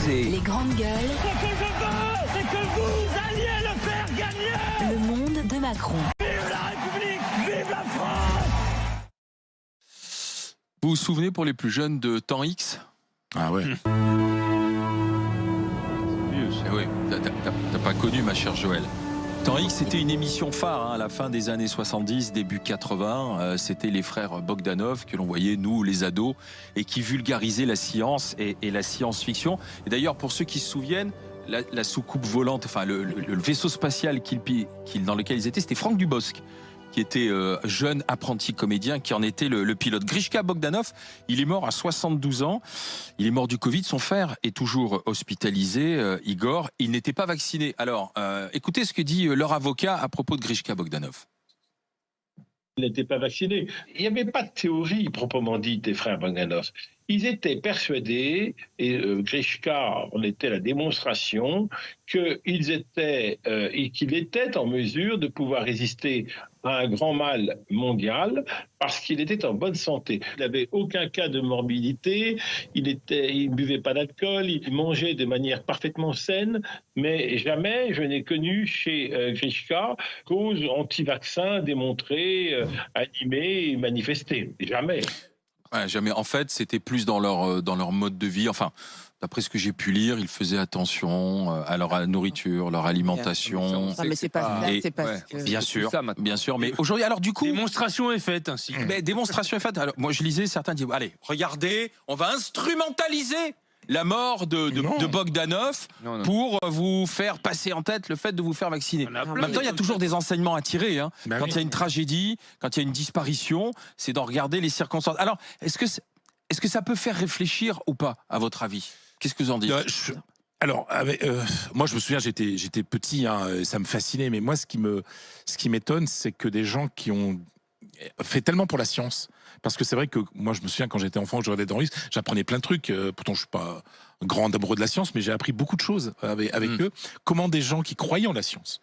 RMC. Les grandes gueules. Ce que je veux, c'est que vous alliez le faire gagner. Le monde de Macron. Vive la République, vive la France. Vous vous souvenez pour les plus jeunes de Temps X? Ah ouais. Oui, t'as pas connu, ma chère Joël. Temps X, c'était une émission phare à la fin des années 70, début 80. C'était les frères Bogdanov que l'on voyait, nous, les ados, et qui vulgarisaient la science et la science-fiction. Et d'ailleurs, pour ceux qui se souviennent, la soucoupe volante, enfin le vaisseau spatial dans lequel ils étaient, c'était Franck Dubosc, qui était jeune apprenti comédien, qui en était le pilote. Grishka Bogdanov, il est mort à 72 ans. Il est mort du Covid. Son frère est toujours hospitalisé, Igor. Il n'était pas vacciné. Alors, écoutez ce que dit leur avocat à propos de Grishka Bogdanov. Il n'était pas vacciné. Il n'y avait pas de théorie proprement dite des frères Bogdanov. Ils étaient persuadés, et Grishka en était la démonstration, qu'il était en mesure de pouvoir résister à un grand mal mondial parce qu'il était en bonne santé. Il n'avait aucun cas de morbidité, il ne buvait pas d'alcool, il mangeait de manière parfaitement saine, mais jamais je n'ai connu chez Grishka cause anti-vaccin démontrée, animée et manifestée. Jamais. Ouais, jamais. En fait, c'était plus dans leur mode de vie. Enfin, d'après ce que j'ai pu lire, ils faisaient attention à leur nourriture, leur alimentation. Non, mais c'est pas ça. C'est pas que... Bien sûr. Mais aujourd'hui, alors du coup, démonstration est faite ainsi. Mais démonstration est faite. Alors, moi, je lisais, certains disaient, allez, regardez, on va instrumentaliser la mort de Bogdanov pour vous faire passer en tête le fait de vous faire vacciner. En même temps, il y a toujours des enseignements à tirer. Hein. Quand il y a une tragédie, quand il y a une disparition, c'est d'en regarder les circonstances. Alors, est-ce que ça peut faire réfléchir ou pas, à votre avis? Qu'est-ce que vous en dites? Alors, moi, je me souviens, j'étais petit, hein, ça me fascinait. Mais moi, ce qui m'étonne, c'est que des gens qui ont fait tellement pour la science. Parce que c'est vrai que moi, je me souviens quand j'étais enfant, je regardais Temps X, j'apprenais plein de trucs. Pourtant, je suis pas un grand amoureux de la science, mais j'ai appris beaucoup de choses avec eux. Comment des gens qui croyaient en la science,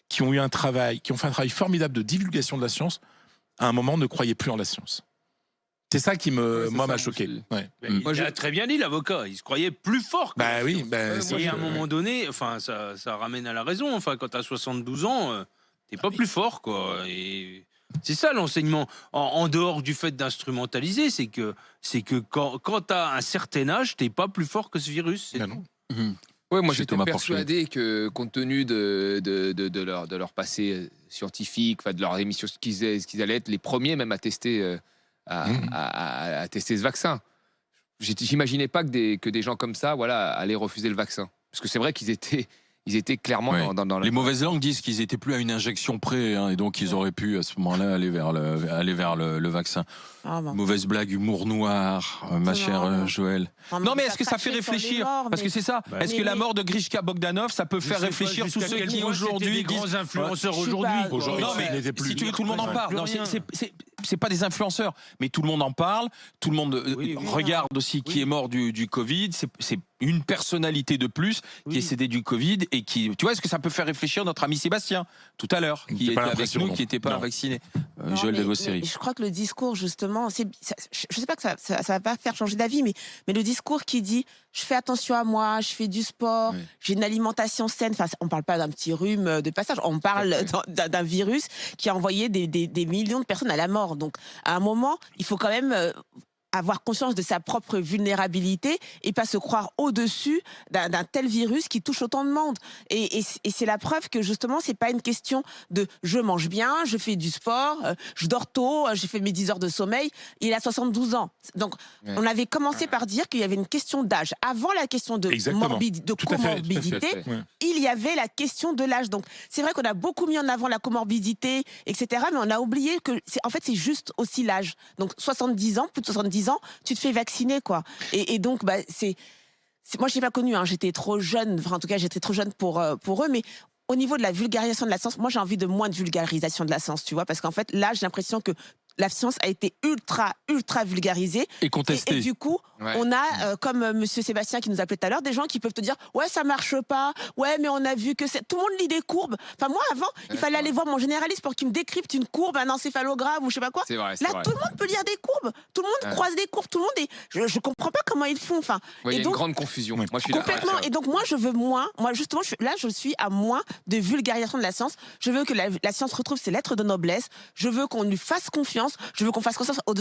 qui ont fait un travail formidable de divulgation de la science, à un moment ne croyaient plus en la science. C'est ça qui m'a choqué. Ouais. Moi, il a très bien dit, l'avocat. Il se croyait plus fort. Bah oui. Et à un moment donné, enfin, ça ramène à la raison. Enfin, quand t'as 72 ans, t'es pas plus fort, quoi. Et c'est ça l'enseignement. En dehors du fait d'instrumentaliser, c'est que quand t'as un certain âge, t'es pas plus fort que ce virus. Non. Ouais, moi j'étais persuadé que, compte tenu de leur passé scientifique, de leur émission, ce qu'ils allaient être les premiers même à tester, à tester ce vaccin. J'imaginais pas que des gens comme ça, allaient refuser le vaccin. Parce que c'est vrai qu'ils étaient clairement dans les mauvaises langues disent qu'ils étaient plus à une injection près, hein, et donc ils auraient pu à ce moment-là aller vers le vaccin. Mauvaise blague, humour noir, ma chère Joël. Non, mais est-ce que ça fait réfléchir? Parce que c'est ça. Est-ce que la mort de Grishka Bogdanov, ça peut faire réfléchir tous ceux qui aujourd'hui disent grands influenceurs aujourd'hui? Non, mais si tu veux, tout le monde en parle. Non, c'est pas des influenceurs, mais tout le monde en parle. Tout le monde regarde aussi qui est mort du Covid. C'est une personnalité de plus qui est décédée du Covid et qui, tu vois, est-ce que ça peut faire réfléchir notre ami Sébastien tout à l'heure, qui était avec nous, qui n'était pas vacciné, Joël Devosséry. Je crois que le discours, justement, je sais pas que ça va pas faire changer d'avis, mais le discours qui dit je fais attention à moi, je fais du sport, j'ai une alimentation saine. Enfin, on parle pas d'un petit rhume de passage, on parle d'un virus qui a envoyé des millions de personnes à la mort. Donc, à un moment, il faut quand même avoir conscience de sa propre vulnérabilité et pas se croire au-dessus d'un tel virus qui touche autant de monde. Et c'est la preuve que justement, c'est pas une question de je mange bien, je fais du sport, je dors tôt, j'ai fait mes 10 heures de sommeil. Il a 72 ans. Donc, on avait commencé par dire qu'il y avait une question d'âge. Avant la question de comorbidité, il y avait la question de l'âge. Donc, c'est vrai qu'on a beaucoup mis en avant la comorbidité, etc. Mais on a oublié que, en fait, c'est juste aussi l'âge. Donc, 70 ans, plus de 70 ans, tu te fais vacciner, quoi. Et donc, moi, je l'ai pas connu, hein, j'étais trop jeune, enfin, en tout cas, j'étais trop jeune pour eux, mais au niveau de la vulgarisation de la science, moi, j'ai envie de moins de vulgarisation de la science, tu vois, parce qu'en fait, là, j'ai l'impression que la science a été ultra vulgarisée. Et contestée. Et du coup, on a, comme Monsieur Sébastien qui nous appelait tout à l'heure, des gens qui peuvent te dire « Ouais, ça marche pas. Ouais, mais on a vu que c'est... » Tout le monde lit des courbes. Enfin, moi, avant, il fallait aller voir mon généraliste pour qu'il me décrypte une courbe, un encéphalogramme ou je sais pas quoi. C'est vrai, Là, tout le monde peut lire des courbes. Tout le monde croise des courbes. Tout le monde est... Je comprends pas comment ils font. Enfin, il y a une grande confusion. Moi, je suis complètement. Et donc, moi, je veux moins. Moi, justement, je suis à moins de vulgarisation de la science. Je veux que la science retrouve ses lettres de noblesse. Je veux qu'on lui fasse confiance. Je veux qu'on fasse confiance aux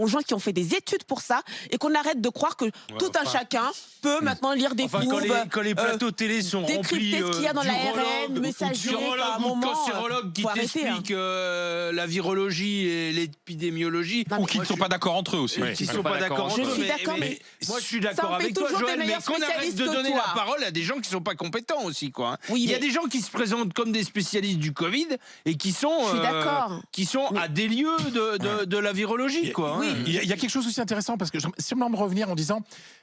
gens qui ont fait des études pour ça et qu'on arrête de croire que tout un chacun peut maintenant lire des courbes. Quand les plateaux télé sont remplis ce qu'il y a dans l'ARN, messager, cancérologues qui t'expliquent la virologie et l'épidémiologie. Ou qui ne sont pas d'accord entre eux aussi. Qui ne sont pas d'accord entre eux. Je suis d'accord, mais moi je suis d'accord avec toi, Joël, mais qu'on arrête de donner la parole à des gens qui ne sont pas compétents aussi, quoi. Il y a des gens qui se présentent comme des spécialistes du Covid et qui sont à des lieux de la virologie, quoi. Il y a quelque chose aussi intéressant parce que j'aimerais me revenir en disant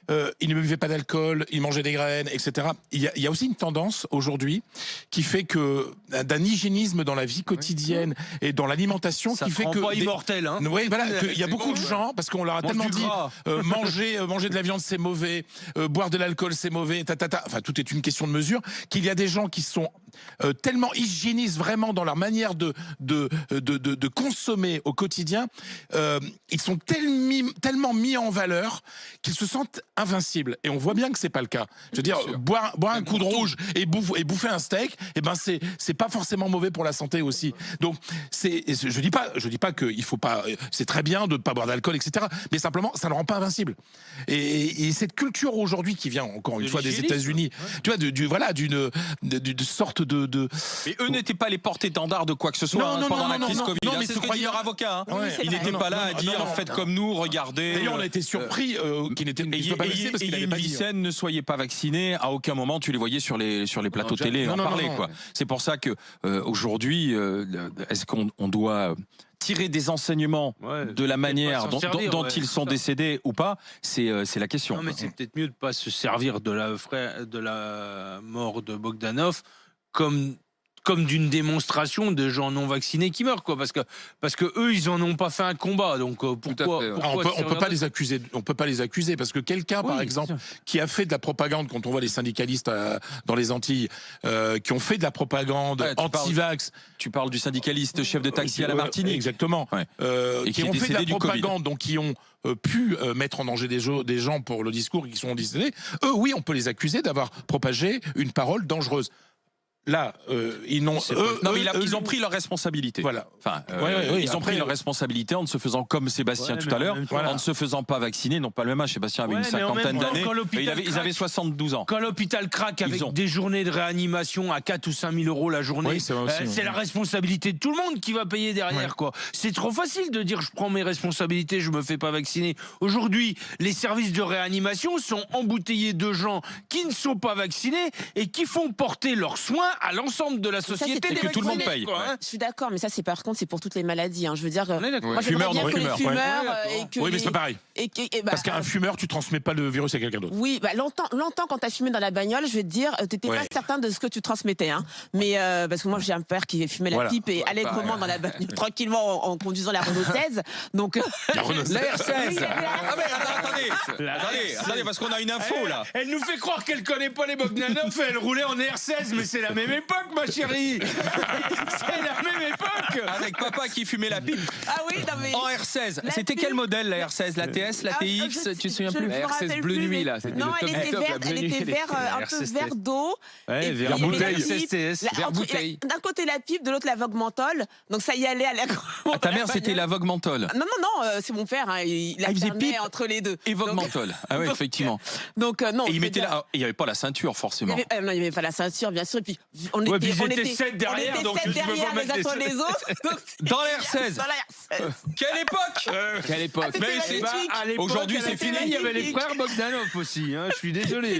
il ne buvait pas d'alcool, il mangeait des graines, etc. Il y a aussi une tendance aujourd'hui qui fait que d'un hygiénisme dans la vie quotidienne et dans l'alimentation qui fait que pas immortel. Hein. Oui, voilà, il y a beaucoup de gens parce qu'on leur a tellement dit manger de la viande c'est mauvais, boire de l'alcool c'est mauvais, enfin tout est une question de mesure, qu'il y a des gens qui sont tellement hygiénistes vraiment dans leur manière de consommer au quotidien, ils sont tellement mis en valeur qu'ils se sentent invincibles. Et on voit bien que c'est pas le cas. Je veux dire, boire un coup de rouge et bouffer un steak, eh ben c'est pas forcément mauvais pour la santé aussi. Donc je dis pas qu'il faut pas, c'est très bien de pas boire d'alcool, etc. Mais simplement, ça ne rend pas invincible. Et cette culture aujourd'hui qui vient encore une fois des États-Unis, tu vois, d'une sorte de. Mais eux n'étaient pas les porte-étendards de quoi que ce soit pendant la crise Covid. Non, mais c'est ce que dit leur avocat. Ils n'étaient pas là à dire faites comme nous, regardez. D'ailleurs, on a été surpris qu'ils n'étaient pas vaccinés parce qu'ils n'avaient pas dit. Ne soyez pas vaccinés. À aucun moment tu les voyais sur les plateaux télé en parler, quoi. C'est pour ça que aujourd'hui, est-ce qu'on doit tirer des enseignements de la manière dont ils sont décédés ou pas, c'est la question. Non, mais c'est peut-être mieux de ne pas se servir de la mort de Bogdanov comme d'une démonstration de gens non vaccinés qui meurent, quoi, parce que eux ils en ont pas fait un combat, donc pourquoi on peut pas les accuser parce que quelqu'un par exemple qui a fait de la propagande, quand on voit les syndicalistes dans les Antilles qui ont fait de la propagande anti-vax, tu parles du syndicaliste chef de taxi à la Martinique, exactement, qui ont fait de la propagande, donc qui ont pu mettre en danger des gens pour le discours, qui sont décédés, eux oui on peut les accuser d'avoir propagé une parole dangereuse. Là, ils ont pris leur responsabilité. Voilà. Enfin, ils ont pris leur responsabilité en ne se faisant comme Sébastien tout à l'heure, en ne se faisant pas vacciner. Non, pas le même âge. Sébastien avait une cinquantaine d'années. Ils avaient 72 ans. Quand l'hôpital craque avec des journées de réanimation à 4 ou 5 000 euros la journée, c'est la responsabilité de tout le monde qui va payer derrière, quoi. C'est trop facile de dire je prends mes responsabilités, je me fais pas vacciner. Aujourd'hui, les services de réanimation sont embouteillés de gens qui ne sont pas vaccinés et qui font porter leurs soins à l'ensemble de la société, que tout le monde paye. Je suis d'accord, mais ça, par contre, c'est pour toutes les maladies. Je veux dire, moi, fumeurs, non fumeurs. Oui, mais c'est pas pareil. Parce qu'un fumeur, tu transmets pas le virus à quelqu'un d'autre. Oui, longtemps, quand tu as fumé dans la bagnole, je vais te dire, tu n'étais pas certain de ce que tu transmettais. Mais parce que moi, j'ai un père qui fumait la pipe et allègrement dans la bagnole, tranquillement en conduisant la Renault 16. Donc, la R16. Attendez, parce qu'on a une info là. Elle nous fait croire qu'elle connaît pas les Bogdanov et elle roulait en R16, mais c'est la même époque, ma chérie. C'est la même époque. Avec papa qui fumait la pipe. Ah oui, non mais... En R16. C'était quel modèle, la R16? La TS, la TX? Tu te souviens plus? La R16 bleu nuit, là. Non, elle était vert, un peu vert d'eau. Vert bouteille. Vert bouteille. D'un côté la pipe, de l'autre la Vogue menthol. Donc ça y allait à la... Ta mère, c'était la Vogue menthol? Non, c'est mon père. Il alternait entre les deux. Et Vogue menthol. Ah oui, effectivement. Donc non. Et il mettait là... Il n'y avait pas la ceinture, forcément. Non, il n'y avait pas la ceinture, bien sûr. Et puis on était 7 derrière, donc je peux pas mettre les uns les autres. Dans la R16. Dans la R16. Quelle époque? Quelle époque? Aujourd'hui, c'est fini. Il y avait les frères Bogdanov aussi. Je suis désolé.